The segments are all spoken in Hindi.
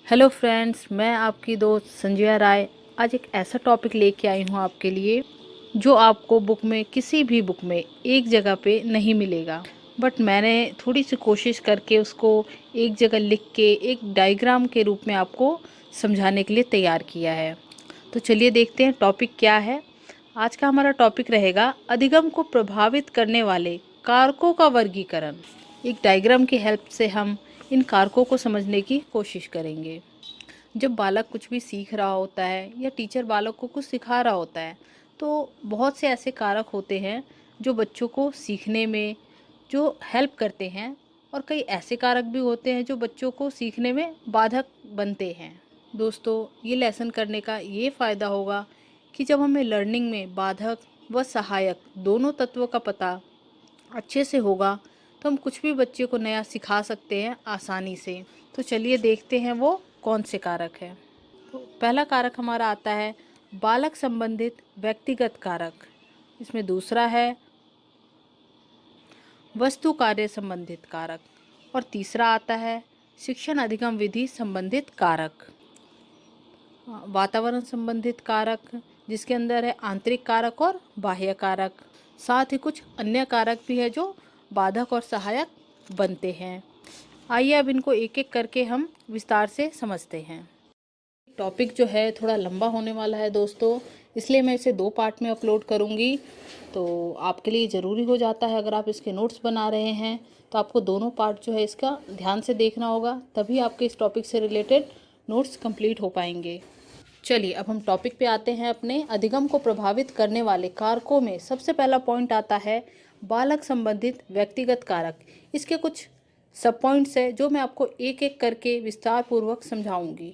हेलो फ्रेंड्स, मैं आपकी दोस्त संजया राय आज एक ऐसा टॉपिक लेके आई हूँ आपके लिए जो आपको बुक में किसी भी बुक में एक जगह पे नहीं मिलेगा। बट मैंने थोड़ी सी कोशिश करके उसको एक जगह लिख के एक डायग्राम के रूप में आपको समझाने के लिए तैयार किया है। तो चलिए देखते हैं टॉपिक क्या है। आज का हमारा टॉपिक रहेगा अधिगम को प्रभावित करने वाले कारकों का वर्गीकरण। एक डायग्राम की हेल्प से हम इन कारकों को समझने की कोशिश करेंगे। जब बालक कुछ भी सीख रहा होता है या टीचर बालक को कुछ सिखा रहा होता है तो बहुत से ऐसे कारक होते हैं जो बच्चों को सीखने में जो हेल्प करते हैं, और कई ऐसे कारक भी होते हैं जो बच्चों को सीखने में बाधक बनते हैं। दोस्तों, ये लेसन करने का ये फ़ायदा होगा कि जब हमें लर्निंग में बाधक व सहायक दोनों तत्वों का पता अच्छे से होगा तो हम कुछ भी बच्चे को नया सिखा सकते हैं आसानी से। तो चलिए देखते हैं वो कौन से कारक हैं। तो पहला कारक हमारा आता है बालक संबंधित व्यक्तिगत कारक। इसमें दूसरा है वस्तु कार्य संबंधित कारक, और तीसरा आता है शिक्षण अधिगम विधि संबंधित कारक। वातावरण संबंधित कारक, जिसके अंदर है आंतरिक कारक और बाह्य कारक। साथ ही कुछ अन्य कारक भी है जो बाधक और सहायक बनते हैं। आइए अब इनको एक एक करके हम विस्तार से समझते हैं। टॉपिक जो है थोड़ा लंबा होने वाला है दोस्तों, इसलिए मैं इसे 2 पार्ट में अपलोड करूँगी। तो आपके लिए ज़रूरी हो जाता है, अगर आप इसके नोट्स बना रहे हैं तो आपको दोनों पार्ट जो है इसका ध्यान से देखना होगा, तभी आपके इस टॉपिक से रिलेटेड नोट्स कंप्लीट हो पाएंगे। चलिए अब हम टॉपिक पे आते हैं। अपने अधिगम को प्रभावित करने वाले कारकों में सबसे पहला पॉइंट आता है बालक संबंधित व्यक्तिगत कारक। इसके कुछ सब पॉइंट्स है जो मैं आपको एक एक करके विस्तार पूर्वक समझाऊंगी।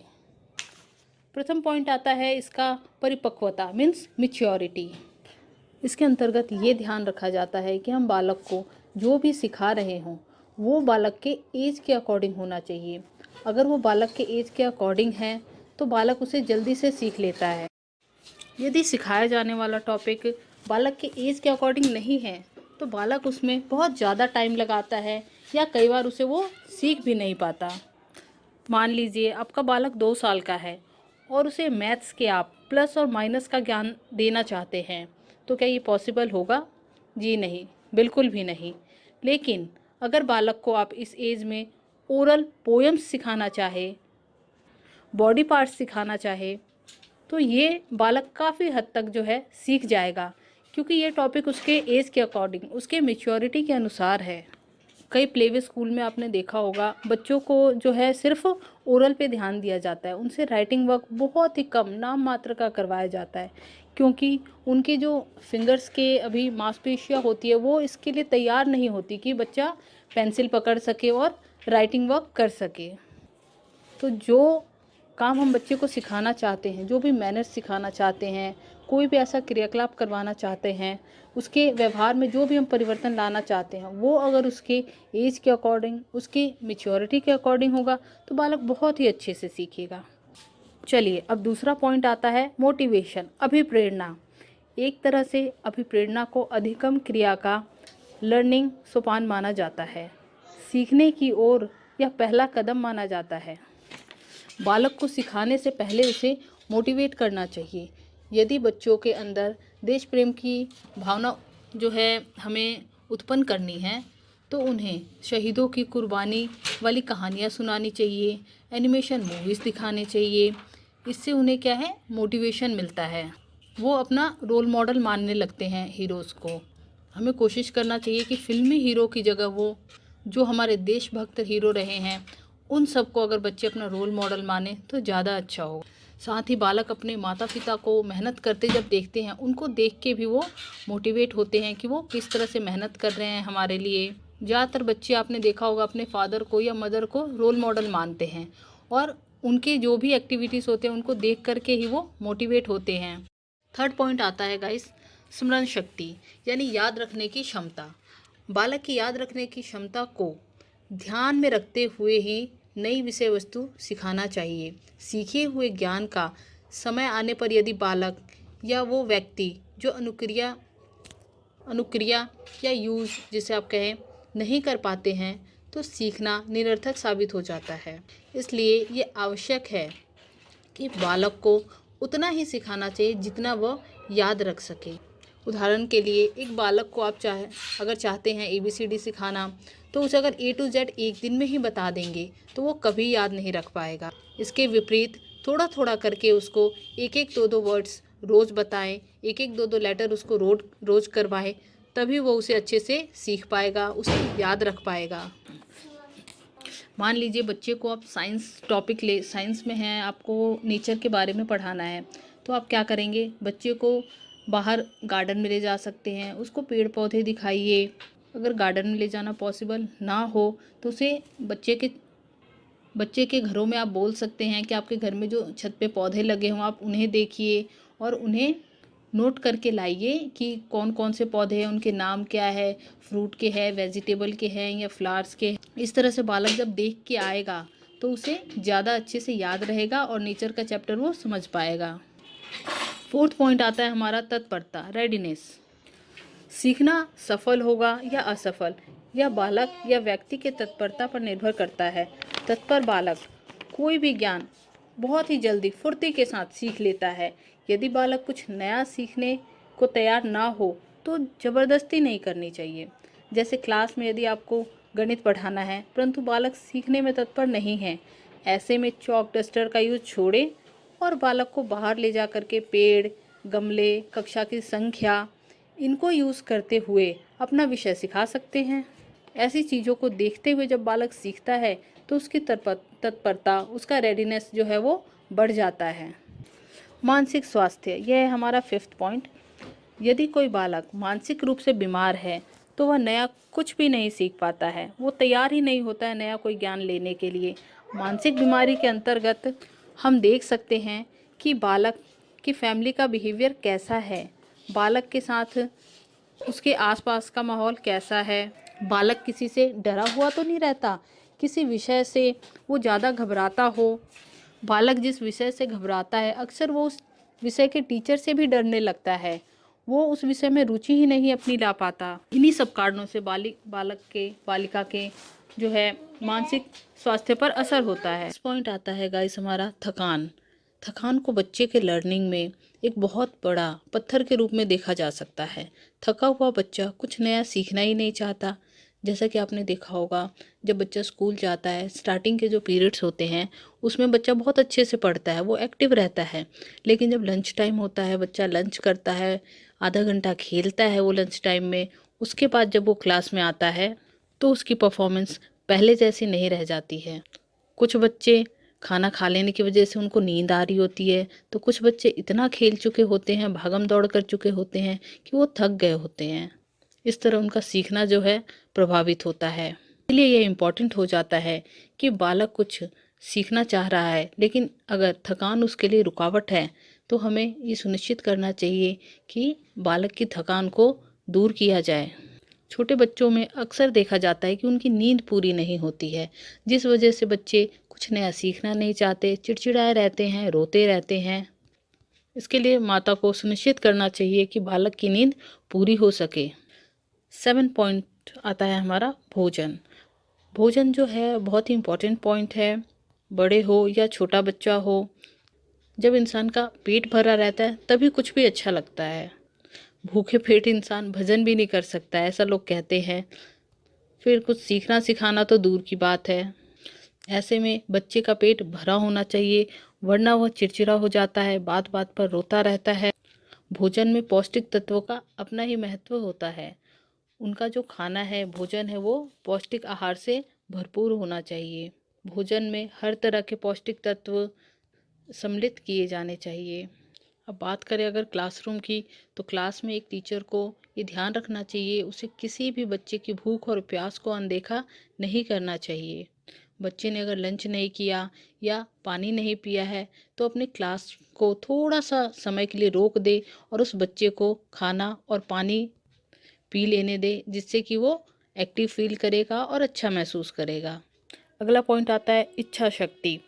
प्रथम पॉइंट आता है इसका परिपक्वता, मीन्स मैच्योरिटी। इसके अंतर्गत ये ध्यान रखा जाता है कि हम बालक को जो भी सिखा रहे हों वो बालक के एज के अकॉर्डिंग होना चाहिए। अगर वो बालक के एज के अकॉर्डिंग है तो बालक उसे जल्दी से सीख लेता है। यदि सिखाया जाने वाला टॉपिक बालक के एज के अकॉर्डिंग नहीं है तो बालक उसमें बहुत ज़्यादा टाइम लगाता है या कई बार उसे वो सीख भी नहीं पाता। मान लीजिए आपका बालक 2 साल का है और उसे मैथ्स के आप प्लस और माइनस का ज्ञान देना चाहते हैं, तो क्या ये पॉसिबल होगा? जी नहीं, बिल्कुल भी नहीं। लेकिन अगर बालक को आप इस एज में ओरल पोएम्स सिखाना चाहे, बॉडी पार्ट्स सिखाना चाहे, तो ये बालक काफ़ी हद तक जो है सीख जाएगा, क्योंकि ये टॉपिक उसके एज के अकॉर्डिंग, उसके मैच्योरिटी के अनुसार है। कई प्लेवे स्कूल में आपने देखा होगा बच्चों को जो है सिर्फ ओरल पे ध्यान दिया जाता है, उनसे राइटिंग वर्क बहुत ही कम नाम मात्र का करवाया जाता है, क्योंकि उनके जो फिंगर्स के अभी मांसपेशियाँ होती है वो इसके लिए तैयार नहीं होती कि बच्चा पेंसिल पकड़ सके और राइटिंग वर्क कर सके। तो जो काम हम बच्चे को सिखाना चाहते हैं, जो भी मैनर्स सिखाना चाहते हैं, कोई भी ऐसा क्रियाकलाप करवाना चाहते हैं, उसके व्यवहार में जो भी हम परिवर्तन लाना चाहते हैं, वो अगर उसके एज के अकॉर्डिंग, उसकी मैच्योरिटी के अकॉर्डिंग होगा तो बालक बहुत ही अच्छे से सीखेगा। चलिए अब दूसरा पॉइंट आता है मोटिवेशन, अभिप्रेरणा। एक तरह से अभिप्रेरणा को अधिगम क्रिया का लर्निंग सोपान माना जाता है, सीखने की ओर यह पहला कदम माना जाता है। बालक को सिखाने से पहले उसे मोटिवेट करना चाहिए। यदि बच्चों के अंदर देश प्रेम की भावना जो है हमें उत्पन्न करनी है तो उन्हें शहीदों की कुर्बानी वाली कहानियाँ सुनानी चाहिए, एनिमेशन मूवीज़ दिखाने चाहिए। इससे उन्हें क्या है, मोटिवेशन मिलता है, वो अपना रोल मॉडल मानने लगते हैं हीरोज़ को। हमें कोशिश करना चाहिए कि फिल्मी हीरो की जगह वो जो हमारे देशभक्त हीरो रहे हैं उन सबको अगर बच्चे अपना रोल मॉडल माने तो ज़्यादा अच्छा होगा। साथ ही बालक अपने माता पिता को मेहनत करते जब देखते हैं, उनको देख के भी वो मोटिवेट होते हैं कि वो किस तरह से मेहनत कर रहे हैं हमारे लिए। ज़्यादातर बच्चे आपने देखा होगा अपने फादर को या मदर को रोल मॉडल मानते हैं, और उनके जो भी एक्टिविटीज़ होते हैं उनको देख करके ही वो मोटिवेट होते हैं। थर्ड पॉइंट आता है गाइस, स्मरण शक्ति, यानी याद रखने की क्षमता। बालक की याद रखने की क्षमता को ध्यान में रखते हुए ही नई विषय वस्तु सिखाना चाहिए। सीखे हुए ज्ञान का समय आने पर यदि बालक या वो व्यक्ति जो अनुक्रिया या यूज़ जिसे आप कहें नहीं कर पाते हैं तो सीखना निरर्थक साबित हो जाता है। इसलिए ये आवश्यक है कि बालक को उतना ही सिखाना चाहिए जितना वह याद रख सके। उदाहरण के लिए एक बालक को आप अगर चाहते हैं ABCD सिखाना, तो उसे अगर A to Z एक दिन में ही बता देंगे तो वो कभी याद नहीं रख पाएगा। इसके विपरीत थोड़ा थोड़ा करके उसको एक एक दो दो वर्ड्स रोज़ बताएं, एक एक दो दो लेटर उसको रोज़ करवाएं, तभी वो उसे अच्छे से सीख पाएगा, उसे याद रख पाएगा। मान लीजिए बच्चे को आप साइंस में हैं, आपको नेचर के बारे में पढ़ाना है, तो आप क्या करेंगे, बच्चे को बाहर गार्डन में ले जा सकते हैं, उसको पेड़ पौधे दिखाइए। अगर गार्डन में ले जाना पॉसिबल ना हो तो उसे बच्चे के घरों में आप बोल सकते हैं कि आपके घर में जो छत पे पौधे लगे हों आप उन्हें देखिए और उन्हें नोट करके लाइए कि कौन कौन से पौधे हैं, उनके नाम क्या है, फ्रूट के हैं, वेजिटेबल के हैं या फ्लावर्स के। इस तरह से बालक जब देख के आएगा तो उसे ज़्यादा अच्छे से याद रहेगा और नेचर का चैप्टर वो समझ पाएगा। 4th पॉइंट आता है हमारा तत्परता, रेडीनेस। सीखना सफल होगा या असफल यह बालक या व्यक्ति के तत्परता पर निर्भर करता है। तत्पर बालक कोई भी ज्ञान बहुत ही जल्दी फुर्ती के साथ सीख लेता है। यदि बालक कुछ नया सीखने को तैयार ना हो तो ज़बरदस्ती नहीं करनी चाहिए। जैसे क्लास में यदि आपको गणित पढ़ाना है परंतु बालक सीखने में तत्पर नहीं है, ऐसे में चॉक डस्टर का यूज़ छोड़ें और बालक को बाहर ले जा कर के पेड़, गमले, कक्षा की संख्या इनको यूज़ करते हुए अपना विषय सिखा सकते हैं। ऐसी चीज़ों को देखते हुए जब बालक सीखता है तो उसकी तत्परता, उसका रेडीनेस जो है वो बढ़ जाता है। मानसिक स्वास्थ्य, यह है हमारा 5th पॉइंट। यदि कोई बालक मानसिक रूप से बीमार है तो वह नया कुछ भी नहीं सीख पाता है, वो तैयार ही नहीं होता है नया कोई ज्ञान लेने के लिए। मानसिक बीमारी के अंतर्गत हम देख सकते हैं कि बालक की फैमिली का बिहेवियर कैसा है, बालक के साथ उसके आसपास का माहौल कैसा है, बालक किसी से डरा हुआ तो नहीं रहता, किसी विषय से वो ज़्यादा घबराता हो। बालक जिस विषय से घबराता है अक्सर वो उस विषय के टीचर से भी डरने लगता है, वो उस विषय में रुचि ही नहीं अपनी ला पाता। इन्हीं सब कारणों से बालिका के जो है मानसिक स्वास्थ्य पर असर होता है। इस पॉइंट आता है गाइस हमारा थकान। थकान को बच्चे के लर्निंग में एक बहुत बड़ा पत्थर के रूप में देखा जा सकता है। थका हुआ बच्चा कुछ नया सीखना ही नहीं चाहता। जैसा कि आपने देखा होगा जब बच्चा स्कूल जाता है, स्टार्टिंग के जो पीरियड्स होते हैं उसमें बच्चा बहुत अच्छे से पढ़ता है, वो एक्टिव रहता है। लेकिन जब लंच टाइम होता है, बच्चा लंच करता है, आधा घंटा खेलता है वो लंच टाइम में, उसके बाद जब वो क्लास में आता है तो उसकी परफॉर्मेंस पहले जैसी नहीं रह जाती है। कुछ बच्चे खाना खा लेने की वजह से उनको नींद आ रही होती है, तो कुछ बच्चे इतना खेल चुके होते हैं, भागम दौड़ कर चुके होते हैं कि वो थक गए होते हैं। इस तरह उनका सीखना जो है प्रभावित होता है। इसलिए यह इम्पॉर्टेंट हो जाता है कि बालक कुछ सीखना चाह रहा है लेकिन अगर थकान उसके लिए रुकावट है तो हमें ये सुनिश्चित करना चाहिए कि बालक की थकान को दूर किया जाए। छोटे बच्चों में अक्सर देखा जाता है कि उनकी नींद पूरी नहीं होती है, जिस वजह से बच्चे कुछ नया सीखना नहीं चाहते, चिड़चिड़ाए रहते हैं, रोते रहते हैं। इसके लिए माता को सुनिश्चित करना चाहिए कि बालक की नींद पूरी हो सके। 7 पॉइंट आता है हमारा भोजन। भोजन जो है बहुत ही इम्पोर्टेंट पॉइंट है। बड़े हो या छोटा बच्चा हो, जब इंसान का पेट भरा रहता है तभी कुछ भी अच्छा लगता है। भूखे पेट इंसान भजन भी नहीं कर सकता, ऐसा लोग कहते हैं। फिर कुछ सीखना सिखाना तो दूर की बात है। ऐसे में बच्चे का पेट भरा होना चाहिए, वरना वह चिड़चिड़ा हो जाता है, बात बात पर रोता रहता है। भोजन में पौष्टिक तत्वों का अपना ही महत्व होता है। उनका जो खाना है, भोजन है, वो पौष्टिक आहार से भरपूर होना चाहिए। भोजन में हर तरह के पौष्टिक तत्व सम्मिलित किए जाने चाहिए। अब बात करें अगर क्लासरूम की, तो क्लास में एक टीचर को ये ध्यान रखना चाहिए, उसे किसी भी बच्चे की भूख और प्यास को अनदेखा नहीं करना चाहिए। बच्चे ने अगर लंच नहीं किया या पानी नहीं पिया है तो अपने क्लास को थोड़ा सा समय के लिए रोक दे और उस बच्चे को खाना और पानी पी लेने दे, जिससे कि वो एक्टिव फील करेगा और अच्छा महसूस करेगा। अगला पॉइंट आता है इच्छा शक्ति।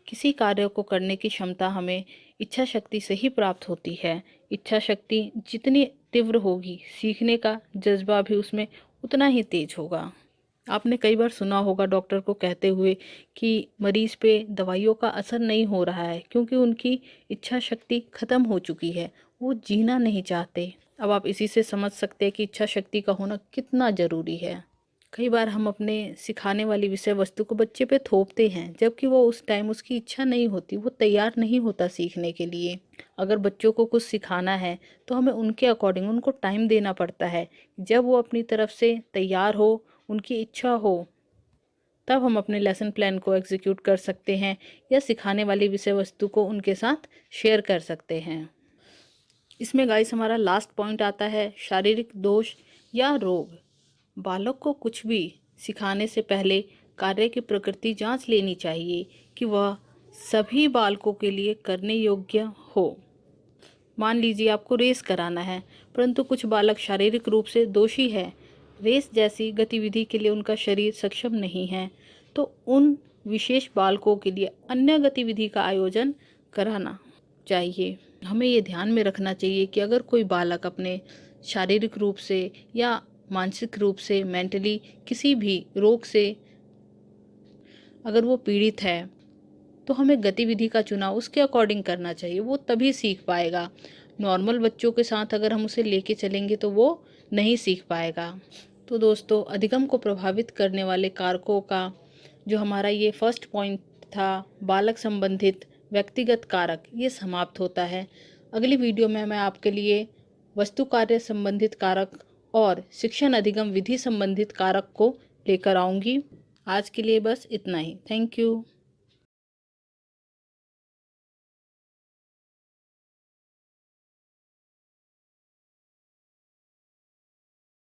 किसी कार्य को करने की क्षमता हमें इच्छा शक्ति से ही प्राप्त होती है। इच्छा शक्ति जितनी तीव्र होगी, सीखने का जज्बा भी उसमें उतना ही तेज होगा। आपने कई बार सुना होगा डॉक्टर को कहते हुए कि मरीज पे दवाइयों का असर नहीं हो रहा है क्योंकि उनकी इच्छा शक्ति खत्म हो चुकी है, वो जीना नहीं चाहते। अब आप इसी से समझ सकते हैं कि इच्छा शक्ति का होना कितना ज़रूरी है। कई बार हम अपने सिखाने वाली विषय वस्तु को बच्चे पे थोपते हैं, जबकि वो उस टाइम उसकी इच्छा नहीं होती, वो तैयार नहीं होता सीखने के लिए। अगर बच्चों को कुछ सिखाना है तो हमें उनके अकॉर्डिंग उनको टाइम देना पड़ता है। जब वो अपनी तरफ से तैयार हो, उनकी इच्छा हो, तब हम अपने लेसन प्लान को एग्जीक्यूट कर सकते हैं या सिखाने वाली विषय वस्तु को उनके साथ शेयर कर सकते हैं। इसमें गाइस हमारा लास्ट पॉइंट आता है शारीरिक दोष या रोग। बालक को कुछ भी सिखाने से पहले कार्य की प्रकृति जांच लेनी चाहिए कि वह सभी बालकों के लिए करने योग्य हो। मान लीजिए आपको रेस कराना है, परंतु कुछ बालक शारीरिक रूप से दोषी है, रेस जैसी गतिविधि के लिए उनका शरीर सक्षम नहीं है, तो उन विशेष बालकों के लिए अन्य गतिविधि का आयोजन कराना चाहिए। हमें ये ध्यान में रखना चाहिए कि अगर कोई बालक अपने शारीरिक रूप से या मानसिक रूप से मेंटली किसी भी रोग से अगर वो पीड़ित है, तो हमें गतिविधि का चुनाव उसके अकॉर्डिंग करना चाहिए, वो तभी सीख पाएगा। नॉर्मल बच्चों के साथ अगर हम उसे लेके चलेंगे तो वो नहीं सीख पाएगा। तो दोस्तों, अधिगम को प्रभावित करने वाले कारकों का जो हमारा ये फर्स्ट पॉइंट था, बालक संबंधित व्यक्तिगत कारक, ये समाप्त होता है। अगली वीडियो में मैं आपके लिए वस्तु कार्य संबंधित कारक और शिक्षण अधिगम विधि संबंधित कारक को लेकर आऊँगी। आज के लिए बस इतना ही। Thank you.